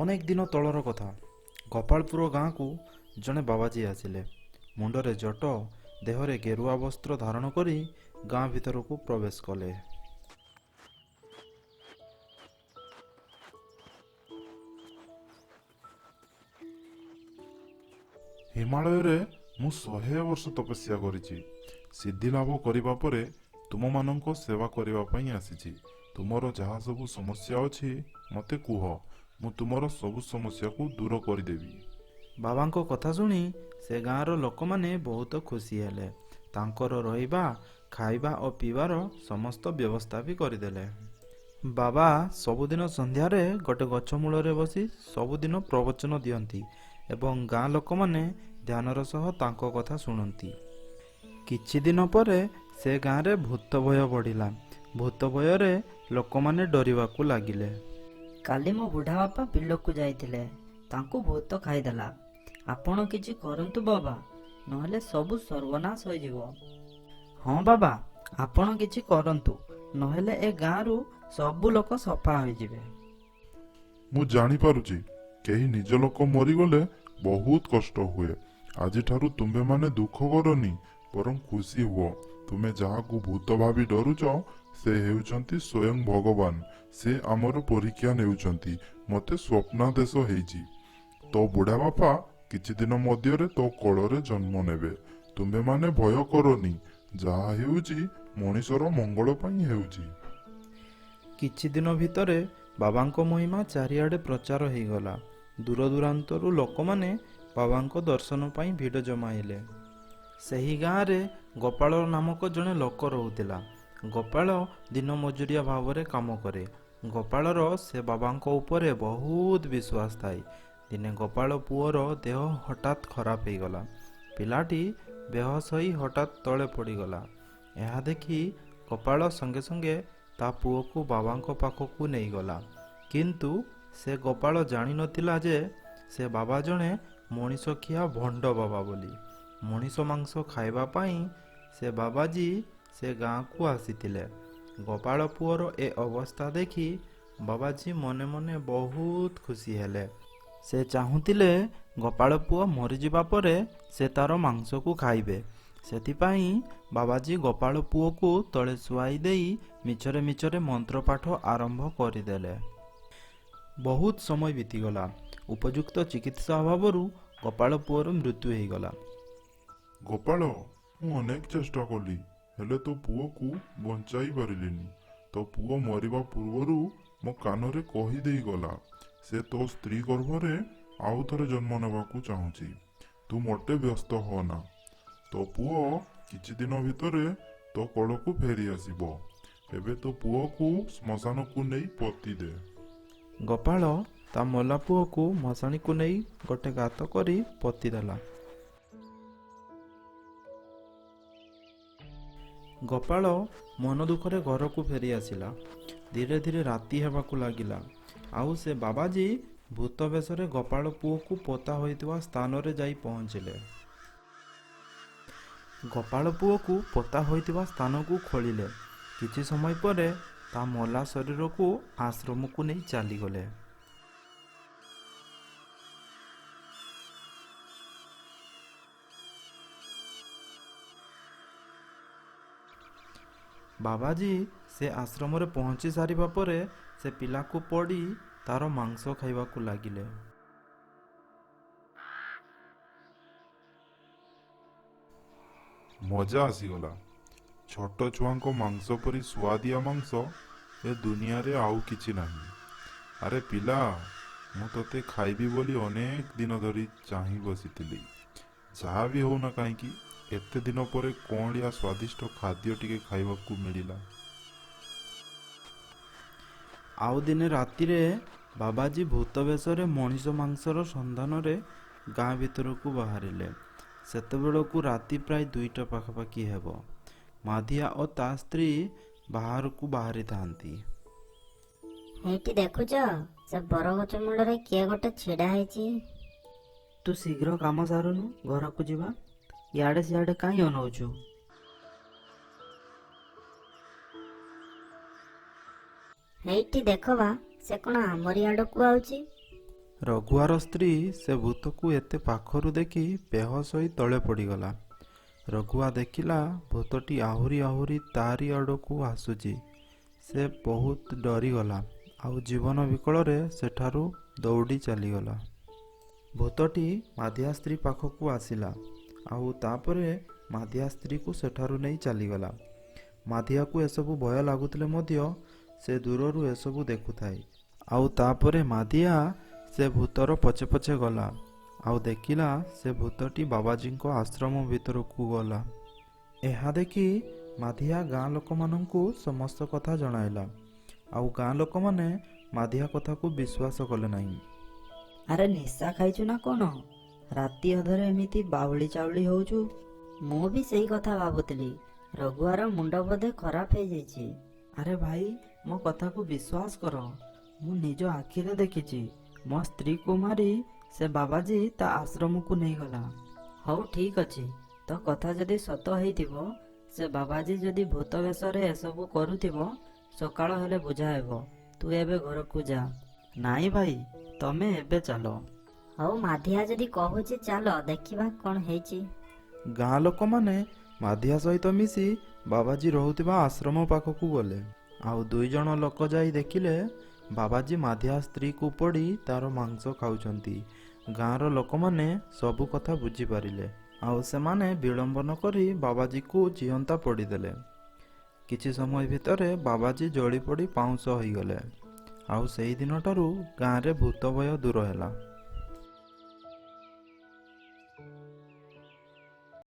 ଅନେକ ଦିନ ତଳର କଥା। ଗୋପାଳପୁର ଗାଁକୁ ଜଣେ ବାବାଜୀ ଆସିଲେ। ମୁଣ୍ଡରେ ଜଟ, ଦେହରେ ଗେରୁଆ ବସ୍ତ୍ର ଧାରଣ କରି ଗାଁ ଭିତରକୁ ପ୍ରବେଶ କଲେ। ହିମାଳୟରେ ମୁଁ 100 ବର୍ଷ ତପସ୍ୟା କରିଛି। ସିଦ୍ଧି ଲାଭ କରିବା ପରେ ତୁମମାନଙ୍କ ସେବା କରିବା ପାଇଁ ଆସିଛି। ତୁମର ଯାହା ସବୁ ସମସ୍ୟା ଅଛି ମୋତେ କୁହ, ମୁଁ ତୁମର ସବୁ ସମସ୍ୟାକୁ ଦୂର କରିଦେବି। ବାବାଙ୍କ କଥା ଶୁଣି ସେ ଗାଁର ଲୋକମାନେ ବହୁତ ଖୁସି ହେଲେ। ତାଙ୍କର ରହିବା, ଖାଇବା ଓ ପିଇବାର ସମସ୍ତ ବ୍ୟବସ୍ଥା ବି କରିଦେଲେ। ବାବା ସବୁଦିନ ସନ୍ଧ୍ୟାରେ ଗୋଟେ ଗଛ ମୂଳରେ ବସି ସବୁଦିନ ପ୍ରବଚନ ଦିଅନ୍ତି ଏବଂ ଗାଁ ଲୋକମାନେ ଧ୍ୟାନର ସହ ତାଙ୍କ କଥା ଶୁଣନ୍ତି। କିଛି ଦିନ ପରେ ସେ ଗାଁରେ ଭୂତ ଭୟ ବଢ଼ିଲା। ଭୂତ ଭୟରେ ଲୋକମାନେ ଡରିବାକୁ ଲାଗିଲେ। କାଲି ମୋ ବୁଢ଼ା ବାପା ବିଲକୁ ଯାଇଥିଲେ, ତାଙ୍କୁ ଭୂତ ଖାଇଦେଲା। ଆପଣ କିଛି କରନ୍ତୁ ବାବା, ନହେଲେ ସବୁ ସର୍ବନାଶ ହୋଇଯିବ। ହଁ ବାବା, ଆପଣ କିଛି କରନ୍ତୁ, ନହେଲେ ଏ ଗାଁରୁ ସବୁ ଲୋକ ସଫା ହୋଇଯିବେ। ମୁଁ ଜାଣିପାରୁଛି, କେହି ନିଜ ଲୋକ ମରିଗଲେ ବହୁତ କଷ୍ଟ ହୁଏ। ଆଜିଠାରୁ ତୁମେମାନେ ଦୁଃଖ କରନି, ବରଂ ଖୁସି ହୁଅ। ତୁମେ ଯାହାକୁ ଭୂତ ଭାବି ଡରୁଛ, ସେ ହେଉଛନ୍ତି ସ୍ୱୟଂ ଭଗବାନ। ସେ ଆମର ପରୀକ୍ଷା ନେଉଛନ୍ତି। ମୋତେ ସ୍ୱପ୍ନାଦେଶ ହେଇଛି, ତୋ ବୁଢ଼ା ବାପା କିଛି ଦିନ ମଧ୍ୟରେ ତୋ କୋଳରେ ଜନ୍ମ ନେବେ। ତୁମେମାନେ ଭୟ କରନି, ଯାହା ହେଉଛି ମଣିଷର ମଙ୍ଗଳ ପାଇଁ ହେଉଛି। କିଛି ଦିନ ଭିତରେ ବାବାଙ୍କ ମହିମା ଚାରିଆଡ଼େ ପ୍ରଚାର ହୋଇଗଲା। ଦୂରଦୂରାନ୍ତରୁ ଲୋକମାନେ ବାବାଙ୍କ ଦର୍ଶନ ପାଇଁ ଭିଡ଼ ଜମାଇଲେ। ସେହି ଗାଁରେ ଗୋପାଳ ନାମକ ଜଣେ ଲୋକ ରହୁଥିଲା। ଗୋପାଳ ଦିନ ମଜୁରିଆ ଭାବରେ କାମ କରେ। ଗୋପାଳର ସେ ବାବାଙ୍କ ଉପରେ ବହୁତ ବିଶ୍ୱାସ ଥାଏ। ଦିନେ ଗୋପାଳ ପୁଅର ଦେହ ହଠାତ୍ ଖରାପ ହୋଇଗଲା। ପିଲାଟି ବେହୋସ ହୋଇ ହଠାତ୍ ତଳେ ପଡ଼ିଗଲା। ଏହା ଦେଖି ଗୋପାଳ ସଙ୍ଗେ ସଙ୍ଗେ ତା ପୁଅକୁ ବାବାଙ୍କ ପାଖକୁ ନେଇଗଲା। କିନ୍ତୁ ସେ ଗୋପାଳ ଜାଣିନଥିଲା ଯେ ସେ ବାବା ଜଣେ ମଣିଷଖିଆ ଭଣ୍ଡ ବାବା ବୋଲି। ମଣିଷ ମାଂସ ଖାଇବା ପାଇଁ ସେ ବାବାଜୀ ସେ ଗାଁକୁ ଆସିଥିଲେ। ଗୋପାଳ ପୁଅର ଏ ଅବସ୍ଥା ଦେଖି ବାବାଜୀ ମନେ ମନେ ବହୁତ ଖୁସି ହେଲେ। ସେ ଚାହୁଁଥିଲେ ଗୋପାଳ ପୁଅ ମରିଯିବା ପରେ ସେ ତାର ମାଂସକୁ ଖାଇବେ। ସେଥିପାଇଁ ବାବାଜୀ ଗୋପାଳ ପୁଅକୁ ତଳେ ଶୁଆଇ ଦେଇ ମିଛରେ ମିଛରେ ମନ୍ତ୍ରପାଠ ଆରମ୍ଭ କରିଦେଲେ। ବହୁତ ସମୟ ବିତିଗଲା। ଉପଯୁକ୍ତ ଚିକିତ୍ସା ଅଭାବରୁ ଗୋପାଳ ପୁଅର ମୃତ୍ୟୁ ହୋଇଗଲା। ଗୋପାଳ, ମୁଁ ଅନେକ ଚେଷ୍ଟା କଲି, ହେଲେ ତୋ ପୁଅକୁ ବଞ୍ଚାଇ ପାରିଲିନି। ତୋ ପୁଅ ମରିବା ପୂର୍ବରୁ ମୋ କାନରେ କହିଦେଇ ଗଲା, ସେ ତୋ ସ୍ତ୍ରୀ ଗର୍ଭରେ ଆଉ ଥରେ ଜନ୍ମ ନେବାକୁ ଚାହୁଁଛି। ତୁ ମୋଟେ ବ୍ୟସ୍ତ ହୋନା, ତୋ ପୁଅ କିଛି ଦିନ ଭିତରେ ତୋ କୋଳକୁ ଫେରି ଆସିବ। ଏବେ ତୋ ପୁଅକୁ ଶ୍ମଶାନକୁ ନେଇ ପୋତି ଦେ। ଗୋପାଳ ତା ମଲା ପୁଅକୁ ମଶାଣିକୁ ନେଇ ଗୋଟେ ଗାତ କରି ପୋତିଦେଲା। ଗୋପାଳ ମନ ଦୁଃଖରେ ଘରକୁ ଫେରି ଆସିଲା। ଧୀରେ ଧୀରେ ରାତି ହେବାକୁ ଲାଗିଲା। ଆଉ ସେ ବାବାଜୀ ଭୂତ ବେଶରେ ଗୋପାଳ ପୁଅକୁ ପୋତା ହୋଇଥିବା ସ୍ଥାନରେ ଯାଇ ପହଞ୍ଚିଲେ। ଗୋପାଳ ପୁଅକୁ ପୋତା ହୋଇଥିବା ସ୍ଥାନକୁ ଖୋଳିଲେ। କିଛି ସମୟ ପରେ ତା ମଲା ଶରୀରକୁ ଆଶ୍ରମକୁ ନେଇ ଚାଲିଗଲେ। ବାବାଜୀ ସେ ଆଶ୍ରମରେ ପହଞ୍ଚି ସାରିବା ପରେ ସେ ପିଲାକୁ ପୋଡ଼ି ତାର ମାଂସ ଖାଇବାକୁ ଲାଗିଲେ। ମଜା ଆସିଗଲା। ଛୋଟ ଛୁଆଙ୍କ ମାଂସ ପରି ସୁଆଦିଆ ମାଂସ ଏ ଦୁନିଆରେ ଆଉ କିଛି ନାହିଁ। ଆରେ ପିଲା, ମୁଁ ତୋତେ ଖାଇବି ବୋଲି ଅନେକ ଦିନ ଧରି ଚାହିଁ ବସିଥିଲି। ଯାହା ବି ହଉନା କାହିଁକି, ଏତେ ଦିନ ପରେ କଅଁଳିଆ ସ୍ୱାଦିଷ୍ଟ ଖାଦ୍ୟ ଟିକେ ଖାଇବାକୁ ମିଳିଲା। ଆଉ ଦିନେ ରାତିରେ ବାବାଜୀ ଭୂତ ବେଶରେ ମଣିଷ ମାଂସର ସନ୍ଧାନରେ ଗାଁ ଭିତରକୁ ବାହାରିଲେ। ସେତେବେଳକୁ ରାତି ପ୍ରାୟ 2ଟା ପାଖାପାଖି ହେବ। ମାଧିଆ ଓ ତା ସ୍ତ୍ରୀ ବାହାରକୁ ବାହାରିଥାନ୍ତି। ଏଇଠି ଦେଖୁଛ, ସେ ବରଗଛ ମୂଳରେ କିଏ ଗୋଟେ ଛିଡ଼ା ହେଇଛି। ତୁ ଶୀଘ୍ର କାମ ସାରୁନୁ, ଘରକୁ ଯିବା। ଇଆଡ଼େ ସିଆଡ଼େ କାହିଁ ଅନଉଛୁ? ଏଇଠି ଦେଖ ବା, ସେ କ'ଣ ଆମରି ଆଡ଼କୁ ଆଉଛି। ରଘୁଆର ସ୍ତ୍ରୀ ସେ ଭୂତକୁ ଏତେ ପାଖରୁ ଦେଖି ବେହୋସ ହୋଇ ତଳେ ପଡ଼ିଗଲା। ରଘୁଆ ଦେଖିଲା ଭୂତଟି ଆହୁରି ଆହୁରି ତାରି ଆଡ଼କୁ ଆସୁଛି। ସେ ବହୁତ ଡରିଗଲା ଆଉ ଜୀବନ ବିକଳରେ ସେଠାରୁ ଦୌଡ଼ି ଚାଲିଗଲା। ଭୂତଟି ମାଧିଆ ସ୍ତ୍ରୀ ପାଖକୁ ଆସିଲା ଆଉ ତାପରେ ମାଧିଆ ସ୍ତ୍ରୀକୁ ସେଠାରୁ ନେଇ ଚାଲିଗଲା। ମାଧିଆକୁ ଏସବୁ ଭୟ ଲାଗୁଥିଲେ ମଧ୍ୟ ସେ ଦୂରରୁ ଏସବୁ ଦେଖୁଥାଏ। ଆଉ ତାପରେ ମାଧିଆ ସେ ଭୂତର ପଛେ ପଛେ ଗଲା ଆଉ ଦେଖିଲା ସେ ଭୂତଟି ବାବାଜୀଙ୍କ ଆଶ୍ରମ ଭିତରକୁ ଗଲା। ଏହା ଦେଖି ମାଧିଆ ଗାଁ ଲୋକମାନଙ୍କୁ ସମସ୍ତ କଥା ଜଣାଇଲା ଆଉ ଗାଁ ଲୋକମାନେ ମାଧିଆ କଥାକୁ ବିଶ୍ୱାସ କଲେ ନାହିଁ। ଆରେ ନିଶା ଖାଇଛୁ ନା କ'ଣ? ରାତି ଅଧରେ ଏମିତି ବାଉଳି ଚାଉଳି ହଉଛୁ। ମୁଁ ବି ସେଇ କଥା ଭାବୁଥିଲି। ରଘୁଆର ମୁଣ୍ଡ ବୋଧେ ଖରାପ ହେଇଯାଇଛି। ଆରେ ଭାଇ, ମୋ କଥାକୁ ବିଶ୍ୱାସ କର। ମୁଁ ନିଜ ଆଖିରେ ଦେଖିଛି। ମୋ ସ୍ତ୍ରୀକୁ ମାରି ସେ ବାବାଜୀ ତା ଆଶ୍ରମକୁ ନେଇଗଲା। ହଉ ଠିକ୍ ଅଛି, ତୋ କଥା ଯଦି ସତ ହେଇଥିବ, ସେ ବାବାଜୀ ଯଦି ଭୂତ ବେଶରେ ଏସବୁ କରୁଥିବ, ସକାଳ ହେଲେ ବୁଝା ହେବ। ତୁ ଏବେ ଘରକୁ ଯା। ନାଇଁ ଭାଇ, ତମେ ଏବେ ଚାଲ। ହଉ ମାଧିଆ ଯଦି କହୁଛି ଚାଲ ଦେଖିବା କ'ଣ ହେଇଛି। ଗାଁ ଲୋକମାନେ ମାଧିଆ ସହିତ ମିଶି ବାବାଜୀ ରହୁଥିବା ଆଶ୍ରମ ପାଖକୁ ଗଲେ ଆଉ 2 ଜଣ ଲୋକ ଯାଇ ଦେଖିଲେ ବାବାଜୀ ମାଧିଆ ସ୍ତ୍ରୀକୁ ପୋଡ଼ି ତାର ମାଂସ ଖାଉଛନ୍ତି। ଗାଁର ଲୋକମାନେ ସବୁ କଥା ବୁଝିପାରିଲେ ଆଉ ସେମାନେ ବିଳମ୍ବ ନ କରି ବାବାଜୀକୁ ଜିଅନ୍ତା ପୋଡ଼ିଦେଲେ। କିଛି ସମୟ ଭିତରେ ବାବାଜୀ ଜଳି ପୋଡ଼ି ପାଉଁଶ ହୋଇଗଲେ ଆଉ ସେହି ଦିନଠାରୁ ଗାଁରେ ଭୂତ ଭୟ ଦୂର ହେଲା।